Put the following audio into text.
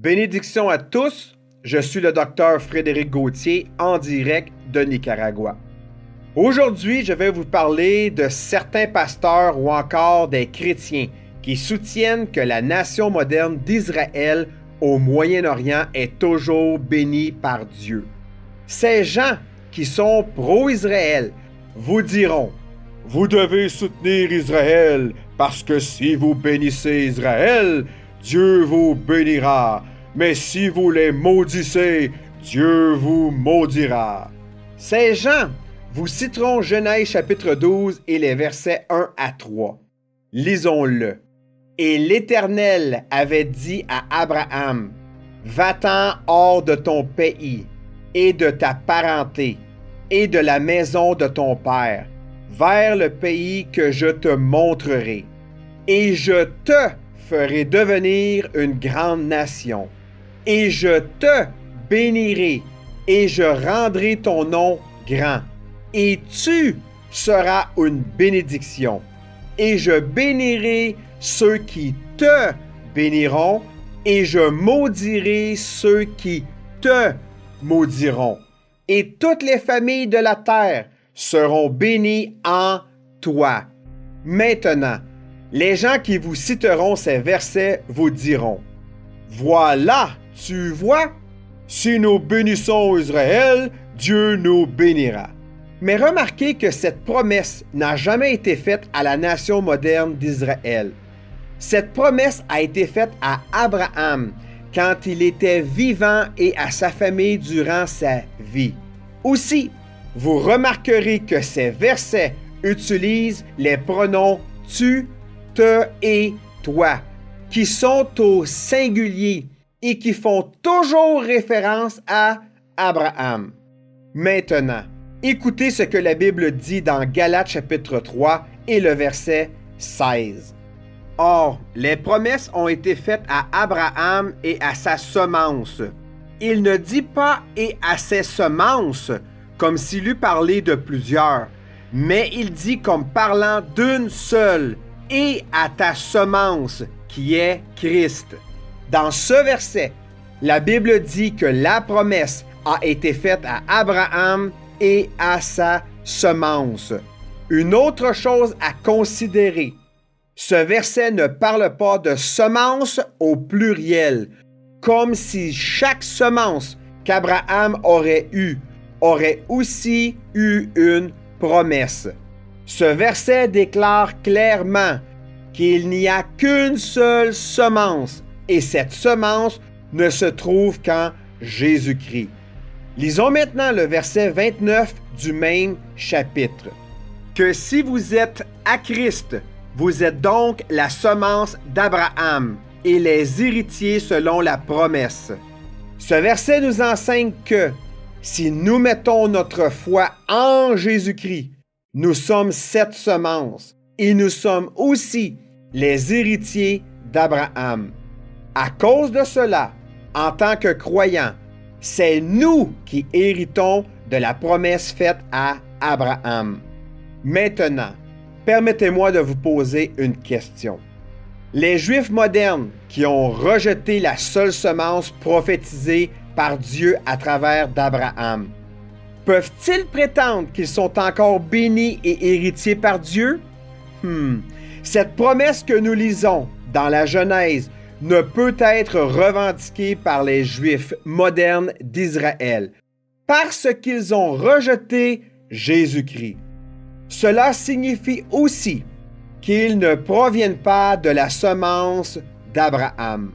Bénédictions à tous, je suis le docteur Frédéric Gauthier en direct de Nicaragua. Aujourd'hui, je vais vous parler de certains pasteurs ou encore des chrétiens qui soutiennent que la nation moderne d'Israël au Moyen-Orient est toujours bénie par Dieu. Ces gens qui sont pro-Israël vous diront « Vous devez soutenir Israël parce que si vous bénissez Israël, Dieu vous bénira. Mais si vous les maudissez, Dieu vous maudira. » Ces gens vous citeront Genèse chapitre 12 et les versets 1 à 3. Lisons-le. « Et l'Éternel avait dit à Abraham, « Va-t'en hors de ton pays et de ta parenté et de la maison de ton père, vers le pays que je te montrerai. Et je te ferai devenir une grande nation. Et je te bénirai, et je rendrai ton nom grand. Et tu seras une bénédiction. Et je bénirai ceux qui te béniront, et je maudirai ceux qui te maudiront. Et toutes les familles de la terre seront bénies en toi. » Maintenant, les gens qui vous citeront ces versets vous diront « Voilà, tu vois, si nous bénissons Israël, Dieu nous bénira. » Mais remarquez que cette promesse n'a jamais été faite à la nation moderne d'Israël. Cette promesse a été faite à Abraham quand il était vivant et à sa famille durant sa vie. Aussi, vous remarquerez que ces versets utilisent les pronoms tu, te et toi, qui sont au singulier et qui font toujours référence à Abraham. Maintenant, écoutez ce que la Bible dit dans Galates chapitre 3 et le verset 16. « Or, les promesses ont été faites à Abraham et à sa semence. Il ne dit pas « et à ses semences » comme s'il eût parlé de plusieurs, mais il dit comme parlant d'une seule « et à ta semence » qui est Christ. Dans ce verset, la Bible dit que la promesse a été faite à Abraham et à sa semence. Une autre chose à considérer, ce verset ne parle pas de semence au pluriel, comme si chaque semence qu'Abraham aurait aussi eu une promesse. Ce verset déclare clairement qu'il n'y a qu'une seule semence, et cette semence ne se trouve qu'en Jésus-Christ. Lisons maintenant le verset 29 du même chapitre. « Que si vous êtes à Christ, vous êtes donc la semence d'Abraham et les héritiers selon la promesse. » Ce verset nous enseigne que si nous mettons notre foi en Jésus-Christ, nous sommes cette semence et nous sommes aussi les héritiers d'Abraham. À cause de cela, en tant que croyants, c'est nous qui héritons de la promesse faite à Abraham. Maintenant, permettez-moi de vous poser une question. Les Juifs modernes qui ont rejeté la seule semence prophétisée par Dieu à travers d'Abraham, peuvent-ils prétendre qu'ils sont encore bénis et héritiers par Dieu? Cette promesse que nous lisons dans la Genèse ne peut être revendiquée par les Juifs modernes d'Israël parce qu'ils ont rejeté Jésus-Christ. Cela signifie aussi qu'ils ne proviennent pas de la semence d'Abraham.